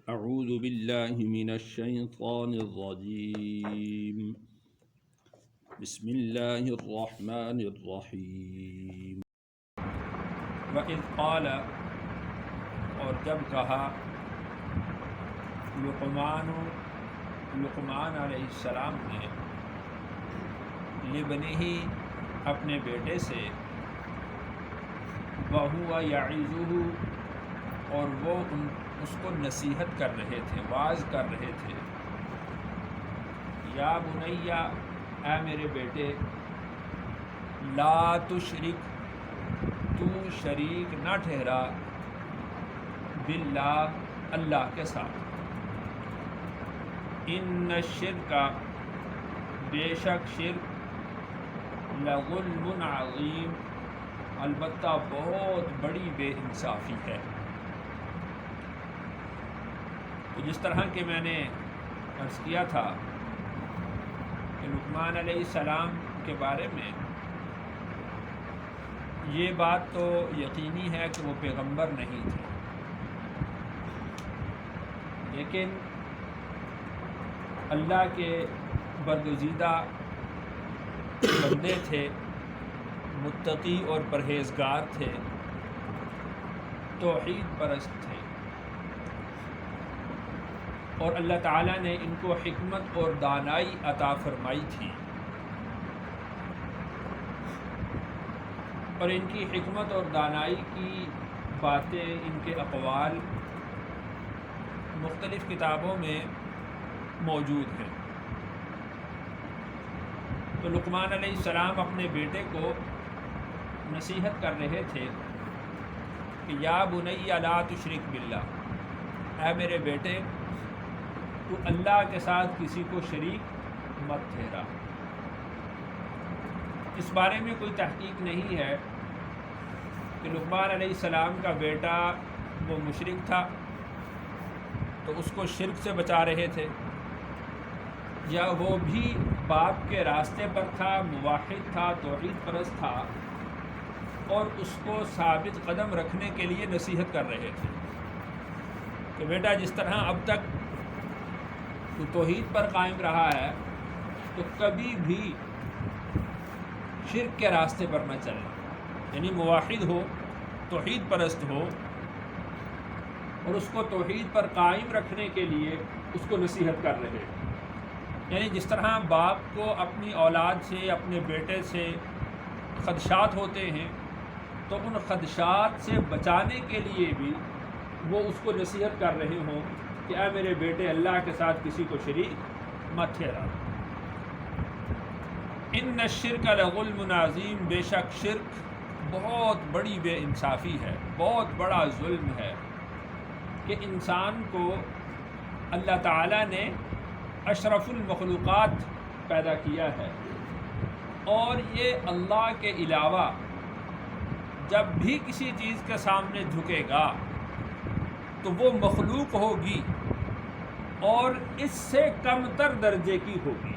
أعوذ بالله من الشيطان الرجيم بسم الله الرحمن الرحیم وَإِذْ قَالَ اور جب کہا لقمان علیہ السلام نے لبنہ اپنے بیٹے سے وَهُوَ يَعِظُهُ اور وہ اس کو نصیحت کر رہے تھے، واعظ کر رہے تھے، یا بنیا اے میرے بیٹے، لا تشرک تو شریک نہ ٹھہرا باللہ اللہ کے ساتھ، ان الشرک بے شک شرک لظلم عظیم البتہ بہت بڑی بے انصافی ہے۔ تو جس طرح کہ میں نے عرض کیا تھا کہ لقمان علیہ السلام کے بارے میں یہ بات تو یقینی ہے کہ وہ پیغمبر نہیں تھے، لیکن اللہ کے برگزیدہ بندے تھے، متقی اور پرہیزگار تھے، توحید پرست تھے، اور اللہ تعالیٰ نے ان کو حکمت اور دانائی عطا فرمائی تھی، اور ان کی حکمت اور دانائی کی باتیں، ان کے اقوال مختلف کتابوں میں موجود ہیں۔ تو لقمان علیہ السلام اپنے بیٹے کو نصیحت کر رہے تھے کہ یا بنی لا تشرک باللہ، اے میرے بیٹے تو اللہ کے ساتھ کسی کو شریک مت ٹھہرا۔ اس بارے میں کوئی تحقیق نہیں ہے کہ لقمان علیہ السلام کا بیٹا وہ مشرک تھا تو اس کو شرک سے بچا رہے تھے، یا وہ بھی باپ کے راستے پر تھا، موحد تھا، توحید پرست تھا، اور اس کو ثابت قدم رکھنے کے لیے نصیحت کر رہے تھے کہ بیٹا جس طرح اب تک تو توحید پر قائم رہا ہے تو کبھی بھی شرک کے راستے پر نہ چلنا، یعنی موحد ہو، توحید پرست ہو، اور اس کو توحید پر قائم رکھنے کے لیے اس کو نصیحت کر رہے ہیں۔ یعنی جس طرح باپ کو اپنی اولاد سے، اپنے بیٹے سے خدشات ہوتے ہیں تو ان خدشات سے بچانے کے لیے بھی وہ اس کو نصیحت کر رہے ہوں کہ اے میرے بیٹے اللہ کے ساتھ کسی کو شریک مت ٹھہرا۔ ان الشرک لظلم عظیم، بے شک شرک بہت بڑی بے انصافی ہے، بہت بڑا ظلم ہے کہ انسان کو اللہ تعالیٰ نے اشرف المخلوقات پیدا کیا ہے، اور یہ اللہ کے علاوہ جب بھی کسی چیز کے سامنے جھکے گا تو وہ مخلوق ہوگی اور اس سے کم تر درجے کی ہوگی۔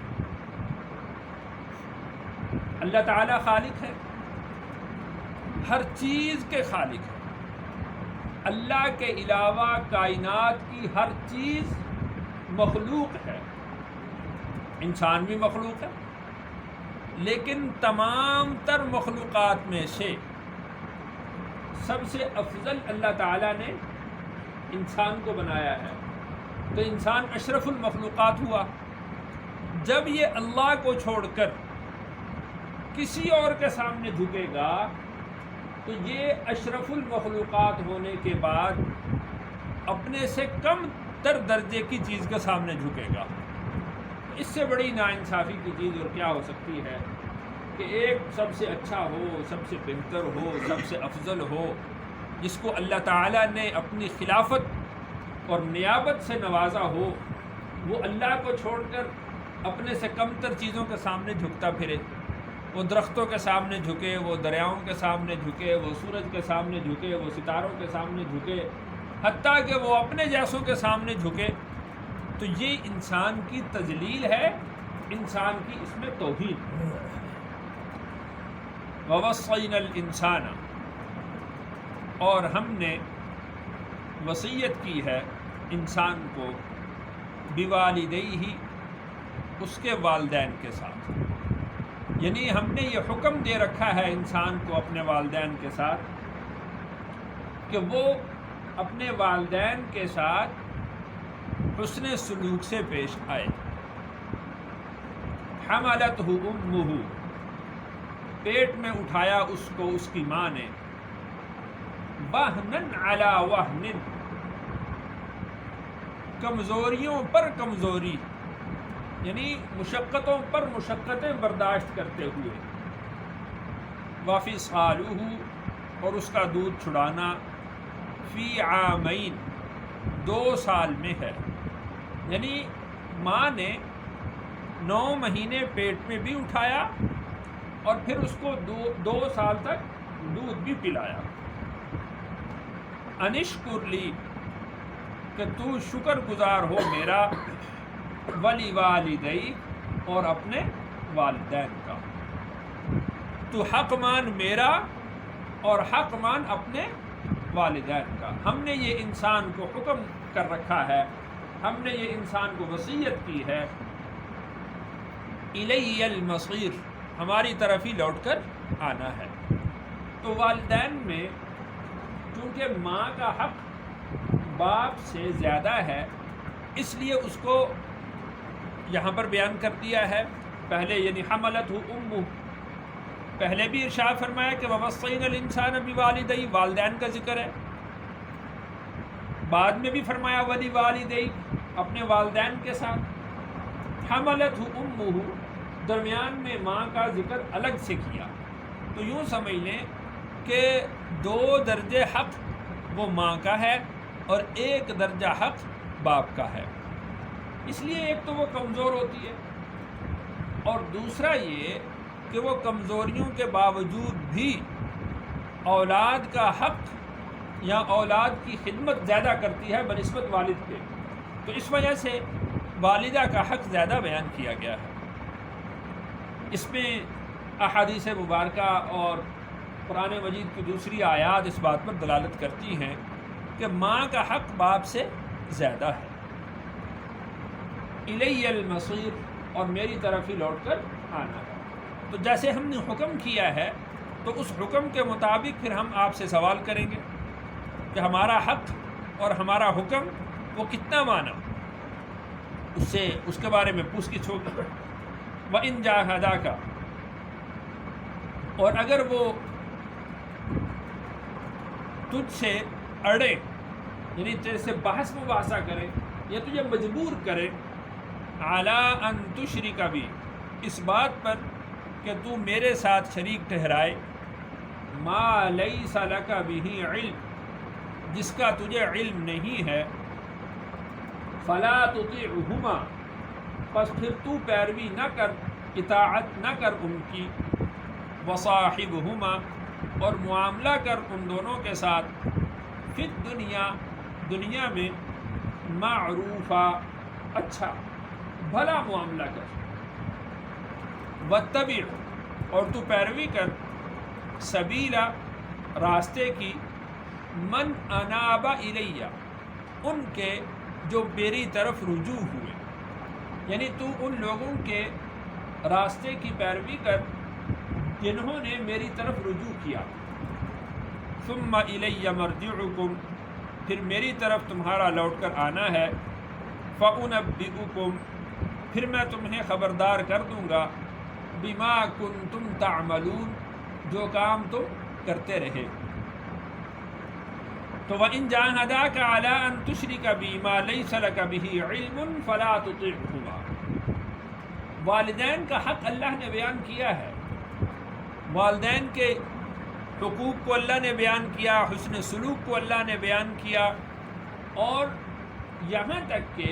اللہ تعالیٰ خالق ہے، ہر چیز کے خالق ہے، اللہ کے علاوہ کائنات کی ہر چیز مخلوق ہے، انسان بھی مخلوق ہے، لیکن تمام تر مخلوقات میں سے سب سے افضل اللہ تعالیٰ نے انسان کو بنایا ہے، تو انسان اشرف المخلوقات ہوا۔ جب یہ اللہ کو چھوڑ کر کسی اور کے سامنے جھکے گا تو یہ اشرف المخلوقات ہونے کے بعد اپنے سے کم تر درجے کی چیز کے سامنے جھکے گا۔ اس سے بڑی ناانصافی کی چیز اور کیا ہو سکتی ہے کہ ایک سب سے اچھا ہو، سب سے بہتر ہو، سب سے افضل ہو، جس کو اللہ تعالیٰ نے اپنی خلافت اور نیابت سے نوازا ہو، وہ اللہ کو چھوڑ کر اپنے سے کم تر چیزوں کے سامنے جھکتا پھرے، وہ درختوں کے سامنے جھکے، وہ دریاؤں کے سامنے جھکے، وہ سورج کے سامنے جھکے، وہ ستاروں کے سامنے جھکے، حتیٰ کہ وہ اپنے جیسوں کے سامنے جھکے، تو یہ انسان کی تذلیل ہے، انسان کی اس میں توہین۔ وَوَصَّيْنَا الْإِنسَانَ، اور ہم نے وصیت کی ہے انسان کو بوالدیہ اس کے والدین کے ساتھ، یعنی ہم نے یہ حکم دے رکھا ہے انسان کو اپنے والدین کے ساتھ کہ وہ اپنے والدین کے ساتھ حسن سلوک سے پیش آئے۔ حملتہ امہ، پیٹ میں اٹھایا اس کو اس کی ماں نے، وہنن علی وہن، کمزوریوں پر کمزوری، یعنی مشقتوں پر مشقتیں برداشت کرتے ہوئے، وفصالہ، اور اس کا دودھ چھڑانا، فی عامین، 2 سال میں ہے، یعنی ماں نے 9 مہینے پیٹ میں بھی اٹھایا اور پھر اس کو 2 سال تک دودھ بھی پلایا۔ انشکر لی، کہ تو شکر گزار ہو میرا، ولی والدیک، اور اپنے والدین کا، تو حق مان میرا اور حق مان اپنے والدین کا۔ ہم نے یہ انسان کو حکم کر رکھا ہے، ہم نے یہ انسان کو وصیت کی ہے، الی المصیر، ہماری طرف ہی لوٹ کر آنا ہے۔ تو والدین میں چونکہ ماں کا حق باپ سے زیادہ ہے، اس لیے اس کو یہاں پر بیان کر دیا ہے۔ پہلے یعنی حملتہ امہ، پہلے بھی ارشاد فرمایا کہ ووصینا الانسان بوالدیہ، والدین کا ذکر ہے، بعد میں بھی فرمایا ولی والدیہ، اپنے والدین کے ساتھ۔ حملتہ امہ، درمیان میں ماں کا ذکر الگ سے کیا، تو یوں سمجھ لیں کہ 2 درجے حق وہ ماں کا ہے اور 1 درجہ حق باپ کا ہے۔ اس لیے ایک تو وہ کمزور ہوتی ہے، اور دوسرا یہ کہ وہ کمزوریوں کے باوجود بھی اولاد کا حق یا اولاد کی خدمت زیادہ کرتی ہے بنسبت والد کے، تو اس وجہ سے والدہ کا حق زیادہ بیان کیا گیا ہے۔ اس میں احادیث مبارکہ اور قرآن مجید کی دوسری آیات اس بات پر دلالت کرتی ہیں کہ ماں کا حق باپ سے زیادہ ہے۔ الی المصیر، اور میری طرف ہی لوٹ کر آنا ہے۔ تو جیسے ہم نے حکم کیا ہے تو اس حکم کے مطابق پھر ہم آپ سے سوال کریں گے کہ ہمارا حق اور ہمارا حکم وہ کتنا مانا، اس کے بارے میں پوچھ گچھ ہوگی۔ وَإِن جَاهَدَاكَ، اور اگر وہ تجھ سے اڑے، یعنی تیرے سے بحث مباحثہ کرے یا تجھے مجبور کرے، عَلَىٰ أَن تُشْرِكَ بِي، اس بات پر کہ تو میرے ساتھ شریک ٹھہرائے، مَا لَيْسَ لَكَ بِهِ عِلْم، جس کا تجھے علم نہیں ہے، فَلَا تُطِعْهُمَا، پس پھر تو پیروی نہ کر، اطاعت نہ کر ان کی، وَصَاحِبْهُمَا، اور معاملہ کر ان دونوں کے ساتھ، فی الدنیا، دنیا میں، معروفا، اچھا بھلا معاملہ کر، وَاتَّبِعْ، اور تو پیروی کر، سبیلا، راستے کی، من اناب الیہ، ان کے جو میری طرف رجوع ہوئے، یعنی تو ان لوگوں کے راستے کی پیروی کر جنہوں نے میری طرف رجوع کیا۔ ثم الی مرجعکم، پھر میری طرف تمہارا لوٹ کر آنا ہے، فأنبئکم، پھر میں تمہیں خبردار کر دوں گا، بما کنتم تعملون، جو کام تم کرتے رہے۔ تو وَإِن جَاهَدَاكَ عَلَىٰ أَن تُشْرِكَ بِي مَا لَيْسَ لَكَ بِهِ عِلْمٌ فَلَا تُطِعْهُمَا، والدین کا حق اللہ نے بیان کیا ہے، والدین کے حقوق کو اللہ نے بیان کیا، حسن سلوک کو اللہ نے بیان کیا، اور یہاں تک کہ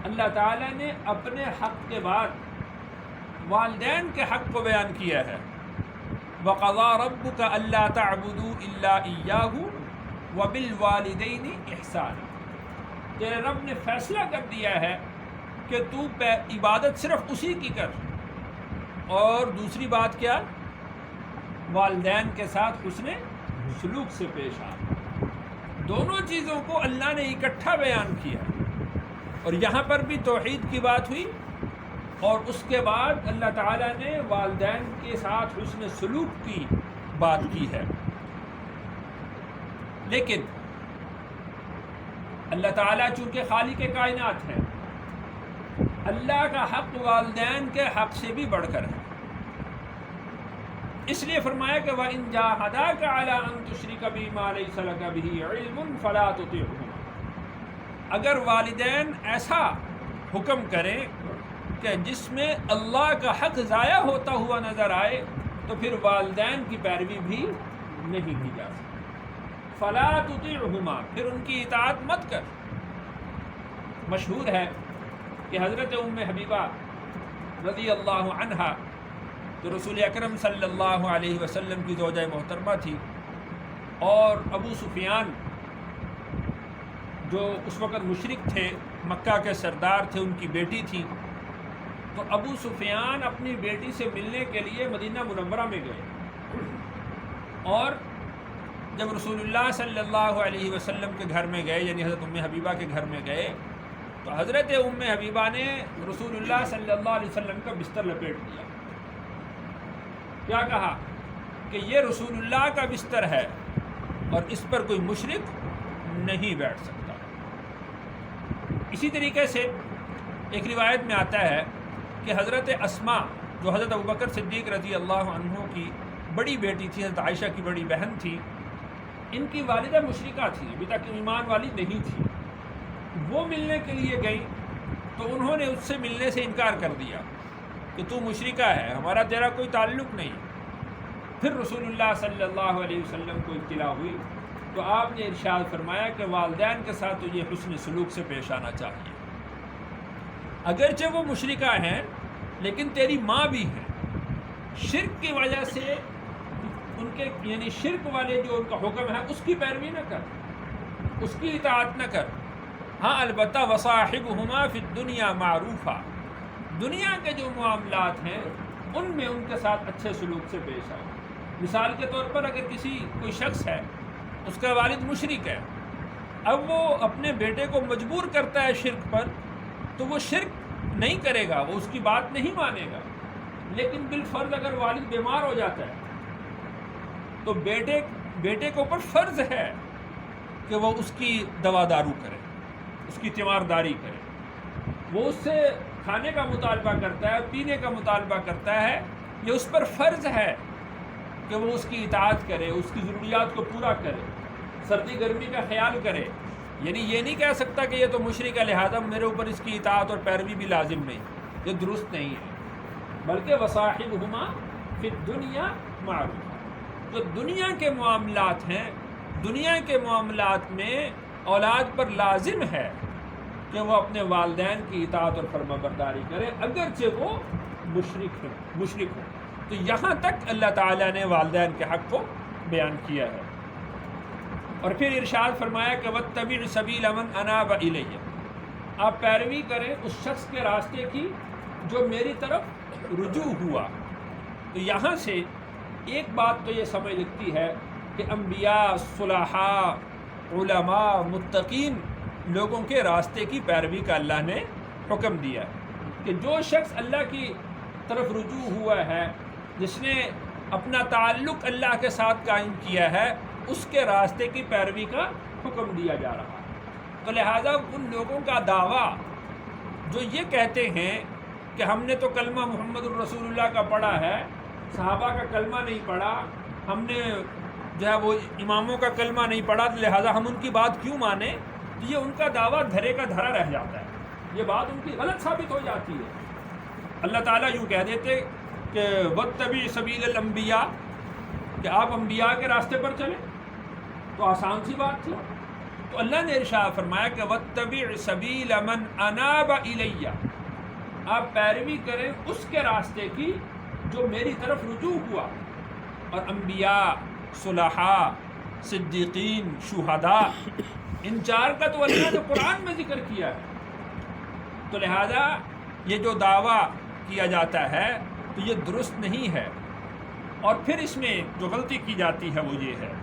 اللہ تعالیٰ نے اپنے حق کے بعد والدین کے حق کو بیان کیا ہے۔ وَقَضَىٰ رَبُّكَ أَلَّا تَعْبُدُوا إِلَّا إِيَّاهُ وَبِالْوَالِدَيْنِ إِحْسَانًا، تیرے رب نے فیصلہ کر دیا ہے کہ تو عبادت صرف اسی کی کر، اور دوسری بات کیا، والدین کے ساتھ حسن سلوک سے پیش آ۔ دونوں چیزوں کو اللہ نے اکٹھا بیان کیا، اور یہاں پر بھی توحید کی بات ہوئی، اور اس کے بعد اللہ تعالیٰ نے والدین کے ساتھ حسن سلوک کی بات کی ہے۔ لیکن اللہ تعالیٰ چونکہ خالق کائنات ہے، اللہ کا حق والدین کے حق سے بھی بڑھ کر ہے، اس لیے فرمایا کہ وَإِن جَاهَدَاكَ عَلَىٰ أَن تُشْرِكَ بِي مَا لَيْسَ لَكَ بِهِ عِلْمٌ فَلَا تُطِعْهُمَا، اگر والدین ایسا حکم کریں کہ جس میں اللہ کا حق ضائع ہوتا ہوا نظر آئے تو پھر والدین کی پیروی بھی نہیں کی جا سکتی۔ فَلَا تُطِعْهُمَا، پھر ان کی اطاعت مت کر۔ مشہور ہے کہ حضرت ام حبیبہ رضی اللہ عنہا جو رسول اکرم صلی اللہ علیہ وسلم کی زوجہ محترمہ تھی، اور ابو سفیان جو اس وقت مشرک تھے، مکہ کے سردار تھے، ان کی بیٹی تھی، تو ابو سفیان اپنی بیٹی سے ملنے کے لیے مدینہ منورہ میں گئے، اور جب رسول اللہ صلی اللہ علیہ وسلم کے گھر میں گئے، یعنی حضرت ام حبیبہ کے گھر میں گئے، تو حضرت ام حبیبہ نے رسول اللہ صلی اللہ علیہ وسلم کا بستر لپیٹ دیا۔ کیا کہا کہ یہ رسول اللہ کا بستر ہے اور اس پر کوئی مشرک نہیں بیٹھ سکتا۔ اسی طریقے سے ایک روایت میں آتا ہے کہ حضرت اسماء جو حضرت ابوبکر صدیق رضی اللہ عنہ کی بڑی بیٹی تھی، حضرت عائشہ کی بڑی بہن تھی، ان کی والدہ مشرکہ تھی، ابھی تک ایمان والی نہیں تھی۔ وہ ملنے کے لیے گئی تو انہوں نے اس سے ملنے سے انکار کر دیا کہ تو مشرکہ ہے، ہمارا تیرا کوئی تعلق نہیں۔ پھر رسول اللہ صلی اللہ علیہ وسلم کو اطلاع ہوئی تو آپ نے ارشاد فرمایا کہ والدین کے ساتھ تجھے حسن سلوک سے پیش آنا چاہیے، اگرچہ وہ مشرکہ ہیں لیکن تیری ماں بھی ہے۔ شرک کی وجہ سے ان کے یعنی شرک والے جو ان کا حکم ہے اس کی پیروی نہ کر، اس کی اطاعت نہ کر۔ ہاں البتہ وصاحبہما فی الدنیا معروفا، دنیا کے جو معاملات ہیں ان میں ان کے ساتھ اچھے سلوک سے پیش آؤ۔ مثال کے طور پر اگر کوئی شخص ہے، اس کا والد مشرک ہے، اب وہ اپنے بیٹے کو مجبور کرتا ہے شرک پر، تو وہ شرک نہیں کرے گا، وہ اس کی بات نہیں مانے گا، لیکن بالفرض اگر والد بیمار ہو جاتا ہے تو بیٹے کے اوپر فرض ہے کہ وہ اس کی دوا دارو کرے، اس کی تیمارداری کرے، وہ اس سے کھانے کا مطالبہ کرتا ہے، پینے کا مطالبہ کرتا ہے، یہ اس پر فرض ہے کہ وہ اس کی اطاعت کرے، اس کی ضروریات کو پورا کرے، سردی گرمی کا خیال کرے۔ یعنی یہ نہیں کہہ سکتا کہ یہ تو مشرک ہے لہذا میرے اوپر اس کی اطاعت اور پیروی بھی لازم نہیں، یہ درست نہیں ہے، بلکہ وصاحبہما فی الدنیا معروف۔ جو دنیا کے معاملات ہیں، دنیا کے معاملات میں اولاد پر لازم ہے کہ وہ اپنے والدین کی اطاعت اور فرما برداری کرے، اگرچہ وہ مشرک ہوں۔ تو یہاں تک اللہ تعالیٰ نے والدین کے حق کو بیان کیا ہے، اور پھر ارشاد فرمایا کہ واتبع سبیل من اناب الی، آپ پیروی کریں اس شخص کے راستے کی جو میری طرف رجوع ہوا۔ تو یہاں سے ایک بات تو یہ سمجھ لگتی ہے کہ انبیاء، صلحاء، علماء، متقین لوگوں کے راستے کی پیروی کا اللہ نے حکم دیا ہے کہ جو شخص اللہ کی طرف رجوع ہوا ہے، جس نے اپنا تعلق اللہ کے ساتھ قائم کیا ہے، اس کے راستے کی پیروی کا حکم دیا جا رہا ہے۔ تو لہٰذا ان لوگوں کا دعویٰ جو یہ کہتے ہیں کہ ہم نے تو کلمہ محمد الرسول اللہ کا پڑھا ہے، صحابہ کا کلمہ نہیں پڑھا، ہم نے جو ہے وہ اماموں کا کلمہ نہیں پڑھا، لہٰذا ہم ان کی بات کیوں مانیں، تو یہ ان کا دعویٰ دھرے کا دھرا رہ جاتا ہے، یہ بات ان کی غلط ثابت ہو جاتی ہے۔ اللہ تعالیٰ یوں کہہ دیتے کہ واتبع سبیل الانبیاء، کہ آپ انبیاء کے راستے پر چلیں، تو آسان سی بات تھی۔ تو اللہ نے ارشاد فرمایا کہ واتبع سبیل من اناب الی، آپ پیروی کریں اس کے راستے کی جو میری طرف رجوع ہوا، اور انبیاء، صلحاء، صدیقین، شہداء، ان چار کا تو اللہ نے قرآن میں ذکر کیا ہے۔ تو لہذا یہ جو دعویٰ کیا جاتا ہے تو یہ درست نہیں ہے، اور پھر اس میں جو غلطی کی جاتی ہے وہ یہ ہے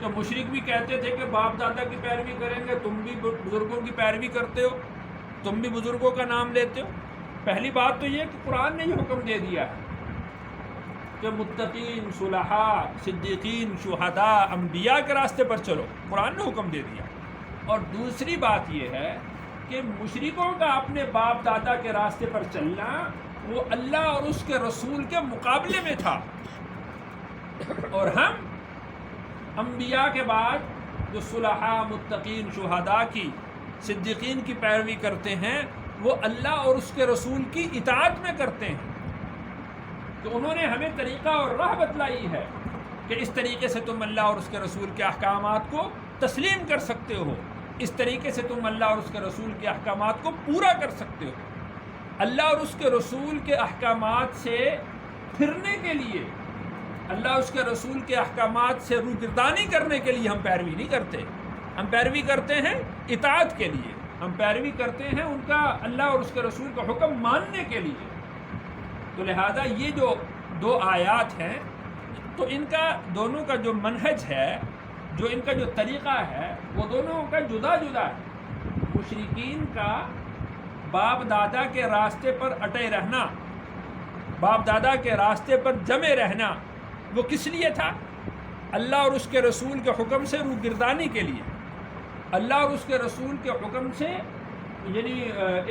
تو مشرک بھی کہتے تھے کہ باپ دادا کی پیروی کریں گے، تم بھی بزرگوں کی پیروی کرتے ہو، تم بھی بزرگوں کا نام لیتے ہو۔ پہلی بات تو یہ کہ قرآن نے یہ حکم دے دیا ہے کہ متقین، صلحاء، صدیقین، شہداء، انبیاء کے راستے پر چلو، قرآن نے حکم دے دیا۔ اور دوسری بات یہ ہے کہ مشرکوں کا اپنے باپ دادا کے راستے پر چلنا وہ اللہ اور اس کے رسول کے مقابلے میں تھا، اور ہم انبیاء کے بعد جو صلحاء، متقین، شہداء کی، صدیقین کی پیروی کرتے ہیں وہ اللہ اور اس کے رسول کی اطاعت میں کرتے ہیں۔ تو انہوں نے ہمیں طریقہ اور راہ بتلائی ہے کہ اس طریقے سے تم اللہ اور اس کے رسول کے احکامات کو تسلیم کر سکتے ہو، اس طریقے سے تم اللہ اور اس کے رسول کے احکامات کو پورا کر سکتے ہو۔ اللہ اور اس کے رسول کے احکامات سے پھرنے کے لیے، اللہ اور اس کے رسول کے احکامات سے روگردانی کرنے کے لیے ہم پیروی نہیں کرتے، ہم پیروی کرتے ہیں اطاعت کے لیے، ہم پیروی کرتے ہیں ان کا اللہ اور اس کے رسول کا حکم ماننے کے لیے۔ تو لہذا یہ جو دو آیات ہیں تو ان کا دونوں کا جو منہج ہے، جو ان کا جو طریقہ ہے، وہ دونوں کا جدا جدا ہے۔ مشرکین کا باپ دادا کے راستے پر اٹے رہنا، باپ دادا کے راستے پر جمے رہنا، وہ کس لیے تھا؟ اللہ اور اس کے رسول کے حکم سے روگردانی کے لیے، اللہ اور اس کے رسول کے حکم سے یعنی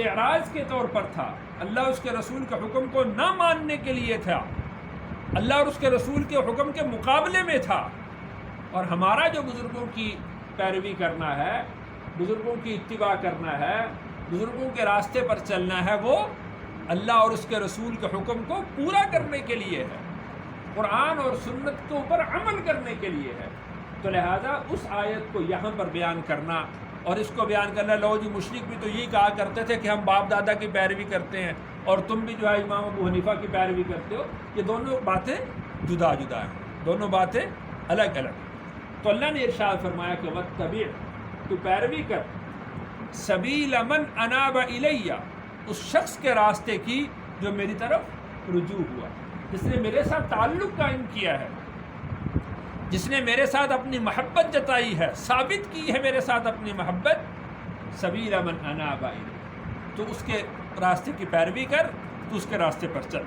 اعراض کے طور پر تھا، اللہ اور اس کے رسول کے حکم کو نہ ماننے کے لیے تھا، اللہ اور اس کے رسول کے حکم کے مقابلے میں تھا۔ اور ہمارا جو بزرگوں کی پیروی کرنا ہے، بزرگوں کی اتباع کرنا ہے، بزرگوں کے راستے پر چلنا ہے، وہ اللہ اور اس کے رسول کے حکم کو پورا کرنے کے لیے ہے، قرآن اور سنت کے اوپر عمل کرنے کے لیے ہے۔ تو لہذا اس آیت کو یہاں پر بیان کرنا اور اس کو بیان کرنا، لو جی مشرک بھی تو یہی کہا کرتے تھے کہ ہم باپ دادا کی پیروی کرتے ہیں اور تم بھی جو ہے امام ابو حنیفہ کی پیروی کرتے ہو، یہ دونوں باتیں جدا جدا ہیں، دونوں باتیں الگ الگ ہیں۔ تو اللہ نے ارشاد فرمایا کہ واتبع، تو پیروی کر، سبیل من اناب الیہ، اس شخص کے راستے کی جو میری طرف رجوع ہوا، جس نے میرے ساتھ تعلق قائم کیا ہے، جس نے میرے ساتھ اپنی محبت جتائی ہے، ثابت کی ہے میرے ساتھ اپنی محبت، سبیل من اناب الیہ، تو اس کے راستے کی پیروی کر، تو اس کے راستے پر چل۔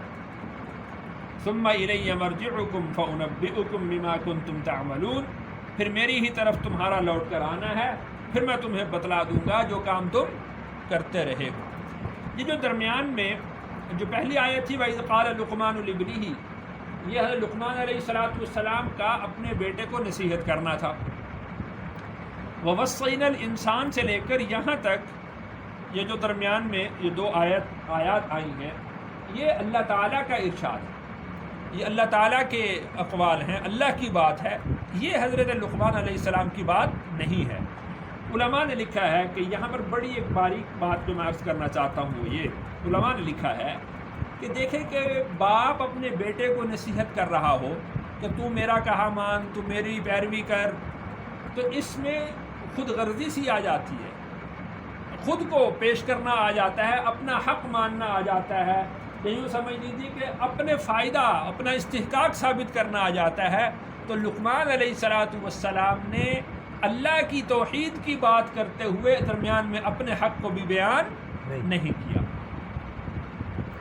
ثم الی مرجعکم فانبئکم بما کنتم تعملون، پھر میری ہی طرف تمہارا لوٹ کر آنا ہے، پھر میں تمہیں بتلا دوں گا جو کام تم کرتے رہے ہو۔ یہ جو درمیان میں جو پہلی آیت تھی وَإِذْ قَالَ لُقْمَانُ لِابْنِهِ، یہ حضرت لقمان علیہ السلام کا اپنے بیٹے کو نصیحت کرنا تھا۔ وَوَصَّيْنَا الْإِنسَانَ سے لے کر یہاں تک یہ جو درمیان میں یہ دو آیات آئی ہیں، یہ اللہ تعالیٰ کا ارشاد ہے، یہ اللہ تعالیٰ کے اقوال ہیں، اللہ کی بات ہے، یہ حضرت لقمان علیہ السلام کی بات نہیں ہے۔ علماء نے لکھا ہے کہ یہاں پر بڑی ایک باریک بات جو میں عرض کرنا چاہتا ہوں وہ یہ، علماء نے لکھا ہے کہ دیکھیں کہ باپ اپنے بیٹے کو نصیحت کر رہا ہو کہ تو میرا کہا مان، تو میری پیروی کر، تو اس میں خود غرضی سی آ جاتی ہے، خود کو پیش کرنا آ جاتا ہے، اپنا حق ماننا آ جاتا ہے، یوں سمجھ لیجیے کہ اپنے فائدہ، اپنا استحقاق ثابت کرنا آ جاتا ہے۔ تو لقمان علیہ السلام نے اللہ کی توحید کی بات کرتے ہوئے درمیان میں اپنے حق کو بھی بیان نہیں کیا،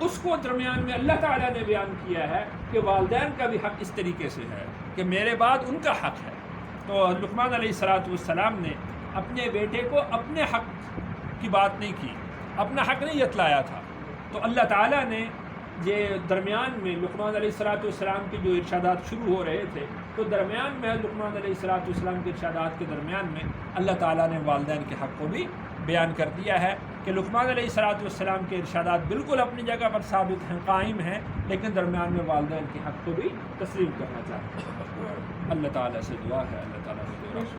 اس کو درمیان میں اللہ تعالیٰ نے بیان کیا ہے کہ والدین کا بھی حق اس طریقے سے ہے کہ میرے بعد ان کا حق ہے۔ تو لقمان علیہ السلام نے اپنے بیٹے کو اپنے حق کی بات نہیں کی، اپنا حق نہیں جتلایا تھا۔ تو اللہ تعالیٰ نے یہ درمیان میں لقمان علیہ السلام کی جو ارشادات شروع ہو رہے تھے، تو درمیان میں لقمان علیہ السلام کے ارشادات کے درمیان میں اللہ تعالیٰ نے والدین کے حق کو بھی بیان کر دیا ہے کہ لقمان علیہ السلام کے ارشادات بالکل اپنی جگہ پر ثابت ہیں، قائم ہیں، لیکن درمیان میں والدین کے حق کو بھی تسلیم کرنا چاہتے ہیں۔ اللہ تعالیٰ سے دعا ہے، اللہ تعالیٰ سے دعا